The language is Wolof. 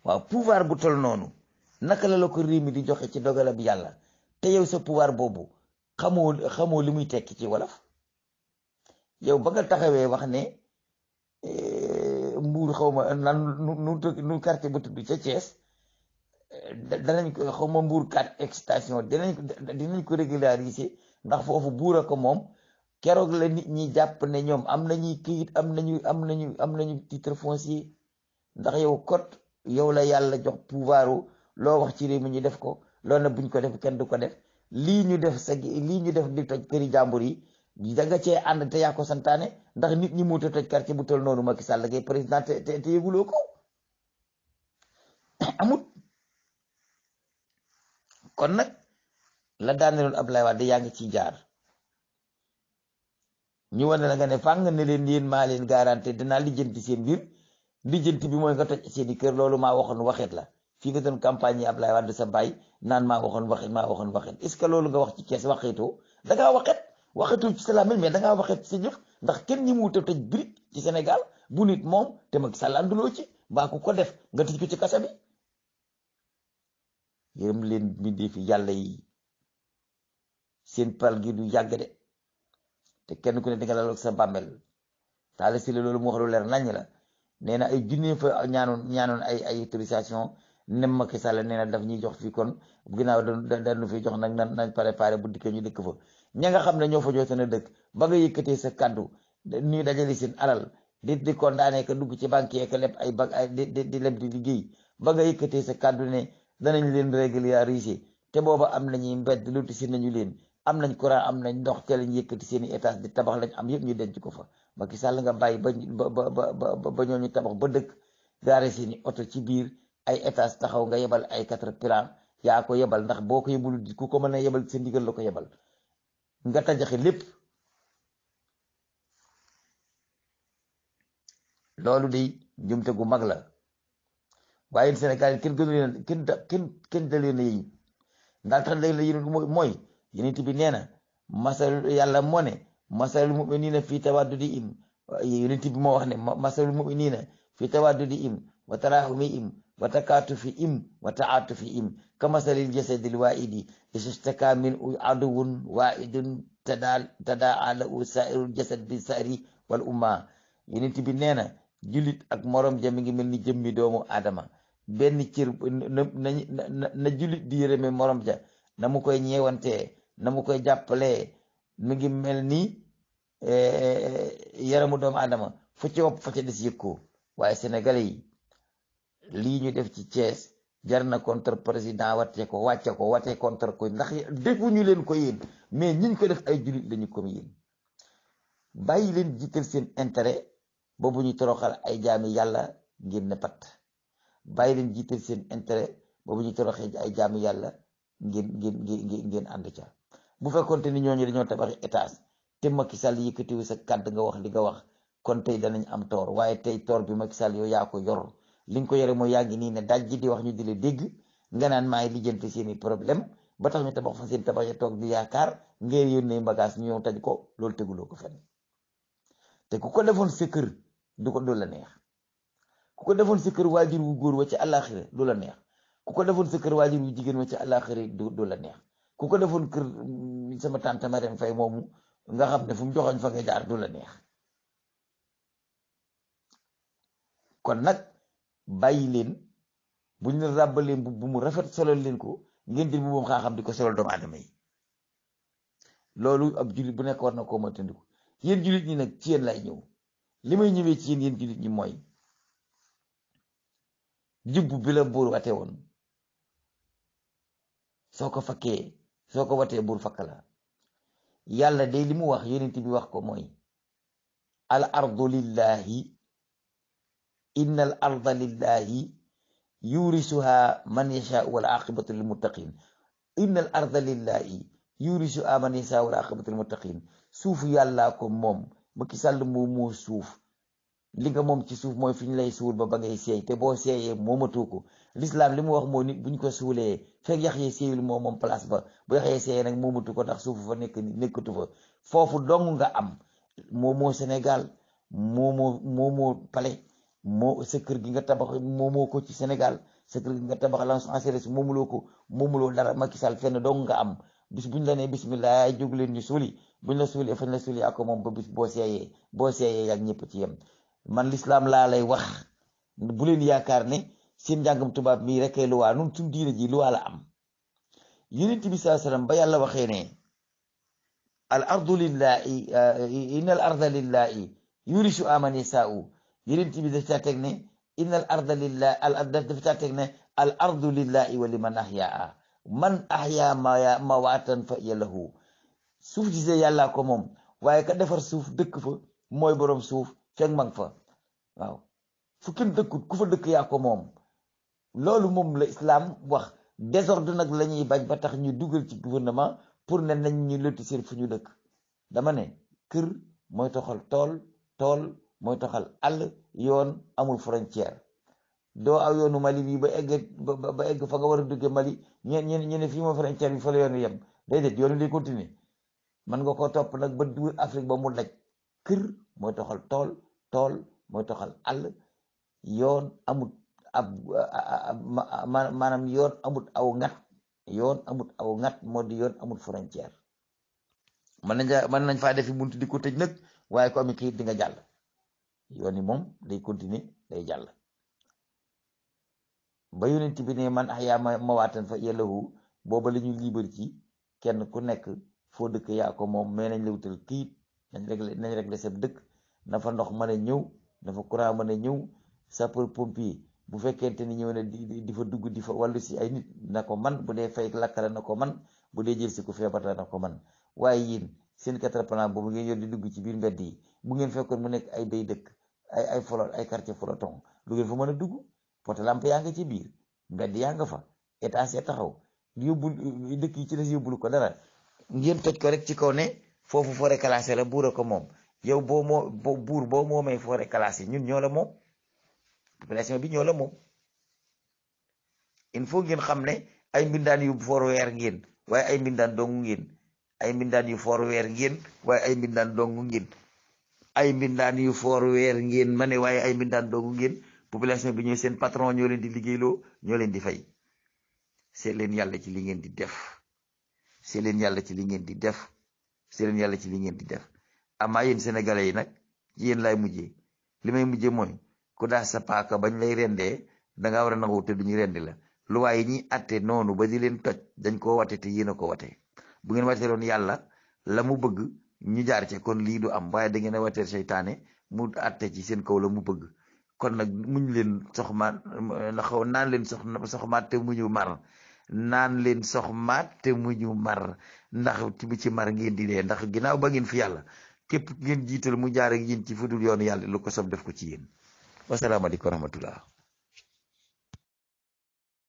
waaw pouvoir bu tol noonu naka la ko réew mi di joxe ci dogalam yàlla te yow sa pouvoir boobu xamoo li muy tekki ci wolof. yow ba nga taxawee wax ne mbuur xaw ma nan nu quartier ba tudd ca Thiès danañ ko xaw ma mbuur 4 extension dinañ ko régulariser ndax foofu buura ko moom. keroog la nit ñi jàpp ne ñoom am nañuy këyit am nañu titre foncier ndax yow code yow la yàlla jox pouvoiru loo wax ci réew mi ñu def ko loolu nag buñ ko def kenn du ko def lii ñu def di toj këri jàmbur yi da nga cee ànd te yaa ko santaane ndax nit ñi muuta toj quartier bu tol noonu Macky Sall ngay président te yëguloo ko amut. kon nag la daaneloon Abdoulaye Wade yaa ngi ciy jaar ñu wane la nga ne fàng ne leen yéen maa leen garanté dinaa lijjanti seen mbir lijjanti bi mooy nga toj seeni kër loolu maa waxoon waxeet la fii nga doon campagne yi Abdoulaye Wade sa baay naan maa waxoon waxeet est-ce que loolu nga wax ci Thiès waxeetoo dangaa waxeetul ci sa làmmiñ mais dangaa waxeet ci sa jëf ndax kenn ñi mu wut a toj brique ci Sénégal bu nit moom te Macky Sall ànduloo ci mbaa ku ko def nga tëj ko ci kasa bi. yërëm leen bindee fi yàlla yi seen pal gi du yàgg de te kenn ku ne di nga laloog sa bàmmeel taala si la loolu mu wax lu leer nañ la nee na ay junne fa ñaanoon ay autorisation nem Macky Sall nee na daf ñuy jox fii kon ginnaaw dañu fi jox nag nañ préparé bu dikkee ñu dëkk fa ña nga xam ne ñoo fa joote na dëkk ba nga yëkkatee sa kàddu ñuy dajale seen alal di condamné ka dugg ci banque yeeg leb ay banque di leb di liggéey ba nga yëkkatee sa kàddu ne danañ leen régulariser te booba am nañuy mbedd luti si nañu leen am nañ courant am nañ ndox te lañ yëkkati seen i étage di tabax lañ am yëpp ñu denc ko fa Macky Sall nga bàyyi ba ñooñu tabax ba dëkk gaare seen i oto ci biir ay étage taxaw nga yebal ay 4 plan yaa ko yebal ndax boo ko yebul ku ko mën a yebal sa ndigal la ko yebal nga tajaxe lépp loolu de jumte gu mag la waaye Sénégal yi kenn gënu leen kenn da leen a yëy ndax tax léegi la yéen mooy yenent bi nee na masal yàlla moo ne masalul muminina fii tawaddudihim yenent bi moo wax ne masalul muminina fii tawaddudihim wa tarahumihim wa takatufihim wa taatufihim ka masalil jasadil waidi ishtaka min aduwun waidun tadaa lahu sairul jasad bi sari wal umma yenent bi nee na jullit ak morom ja mi ngi mel ni jëmmi doomu aadama benn cër na jullit di yërëme morom ja na mu koy ñeewantee na mu koy jàppalee mi ngi mel ni yaramu doomu aadama fu ci wopp fa ca des yëg ko waaye sénégalais yi lii ñu def ci Thiès jar na contre président wàcce contre ko ndax defuñu leen ko yéen mais ñiñ ko def ay jullit lañu comme yéen bàyyi leen jiital seen intérêt boobu ñu toroxal ay jaami yàlla ngeen ne pat bàyyi leen jiital seen intérêt boobu ñu toroxee ay jaami yàlla ngeen ànd ca bu fekkoonte ni ñooñu dañoo tabaxi étage te Macky Sall yëkkatiwu sa kàddu nga wax li nga wax kon tey danañ am toor waaye tey toor bi Macky Sall yow yaa ko yor li nga ko yore mooy yaa ngi nii ne daj ji di wax ñu di la dégg nga naan maay lijjanti seeni problème ba tax ñu tabax fa seen tabax ya toog di yaakaar ngeen yónnee bagage ñu ñëw taj ko loolu teguloo ko fenn te ku ko defoon sa kër du la neex ku ko defoon sa kër waajur wu góor wa ci àllaaxira du la neex ku ko defoon sa kër waajur wu jigéen wa ci àllaaxira du la neex ku ko defoon kër sama tante Marème Faye moomu nga xam ne fu mu joxoñ fa nga jaar du la neex kon nag bàyyi leen bu ñu ràbbalee bu mu rafet solal leen ko ngeen jël bu moom xaa xam di ko solal doomu aadama yi loolu ab jullit bu nekk war na koo moytandiku yéen jullit ñi nag ci yéen lay ñëw li may ñëwee ci yéen jullit ñi mooy jubbu bi la buur wate woon soo ko fakkee soo ko watee buur fakk la yàlla day li mu wax yonent bi wax ko mooy al ardu lillahi inna al arda lillahi yurisuha man yasha wal aqibatu lil muttaqin inna al arda lillahi yurisuha man yasha wal aqibatu lil muttaqin suuf yàllaa ko moom Macky Sall moo suuf li nga moom ci suuf mooy fi ñu lay suul ba ngay seey te boo seeyee moomatu ko l'islam li mu wax moo nit bu ñu ko suulee fekk yax yee seeyul moom place ba bu yax yee seeyee nag moomatu ko ndax suufu fa nekkatu fa foofu dong nga am moomoo Sénégal moomoo Palais moo sa kër gi nga tabax moomoo ko ci Sénégal sa kër gi nga tabax l'ensemble moomuloo ko moomuloo dara Macky Sall fenn dong nga am bis buñ la nee bismillah ay jóg leen ñu suuli buñ la suulee fañ la suuli ak moom ba bis boo seeyee yak ñëpp ci yem man l'islam laa lay wax bu leen yaakaar ne seen njàngam tubaab mii rek ay luwaa nun suñ diine ji luwaa la am yonent bi sallallahu alayhi wasallam ba yàlla waxee ne al ardu lillahi inna al arda lillahi yurisu aman yasaau yonent bi daf caa teg ne inna al arda lillahi daf caa teg ne al ardu lillahi wa liman ahyaa man ahyaa mawaatan fa hiya lahu suuf gisee yàllaa ko moom waaye ka defar suuf dëkk fa mooy boroom suuf fekk mag fa waaw fu kenn dëkkut ku fa dëkk yaa ko moom loolu moom la islam wax désordre nag la ñuy bañ ba tax ñu dugal ci gouvernement pour ne nañ ñu lotisir fu ñu dëkk dama ne kër mooy toxal tool mooy toxal àll yoon amul frontière doo aw yoonu Mali bi ba egg fa nga war a dugge Mali ñu ne fii ma frontière bi fa la yoon wi yem déedéet yoon wi lay continuer man nga ko topp nag ba du Afrique ba mu daj kër mooy toxal tool mooy toxal àll yoon amut maanaam yoon amut aw ngat moo di yoon amut frontière mën nañ faa defi buntu di ko tëj nag waaye ko ami kayit di nga jàll yoon yi moom day continuer day jàll ba yonent bi ne man ahyaa mawaatan fa hiya lahu booba la ñu libre ci kenn ku nekk foo dëkk yaa ko moom mais nañ la wutal kayit nañ régler sa dëkk na fa ndox mën a ñëw na fa courant mën a ñëw sapeur pompier bu fekkente ni ñëw na di fa dugg di fa wàllu si ay nit na ko man bu dee fay lakkale na ko man bu dee jël si ku feebar na ko man waaye yéen seen quatre-plan boobu ngeen yor di dugg ci biir mbedd yi bu ngeen fekkoon mu nekk ay bay dëkk ay folot ay quartier floton lu ngeen fa mën a dugg poto lampe yaa nga ci biir mbedd yaa nga fa étage ya taxaw yóbbul dëkk yi ci des yóbbul ko dara ngeen toj ko rek ci kaw ne foofu forêt classée la buur a ko moom yow buur boo moomee forêt classée ñun ñoo la moom population bi ñoo la moom il faut ngeen xam ne ay mbindaan yu for weer ngeen waaye ay mbindaan dongu ngeen ay mbindaan yu for weer ngeen waaye ay mbindaan dongu ngeen ay mbindaan yu for weer ngeen ma ne waaye ay mbindaan dongu ngeen population bi ñooy seen patron ñoo leen di liggéeyloo ñoo leen di fay seet leen yàlla ci li ngeen di def seet leen yàlla ci li ngeen di def seet leen yàlla ci li ngeen di def amaa yéen sénégalais yi nag ci yéen laay mujjee li may mujjee mooy ku daa sa paaka bañ lay rendee danga war a nangu te duñu rendi la lu waaye ñi atte noonu ba di leen toj dañ koo wate te yéen a ko wate bu ngeen watee loon yàlla la mu bëgg ñu jaar ci kon lii du am waaye da ngeen a watee seytaane mu atte ci seen kaw la mu bëgg kon nag muñ leen soxmaat naan leen soxmaat te muñu mar naan leen soxmaat te muñu mar ndax ci mar ngeen di dee ndax ginnaaw ba ngeen fi yàlla képp ngeen jiital mu jaar ak yéen ci fudul yoonu yàlla lu ko sob def ko ci yéen wasalaamaaleykum wa rahmatullah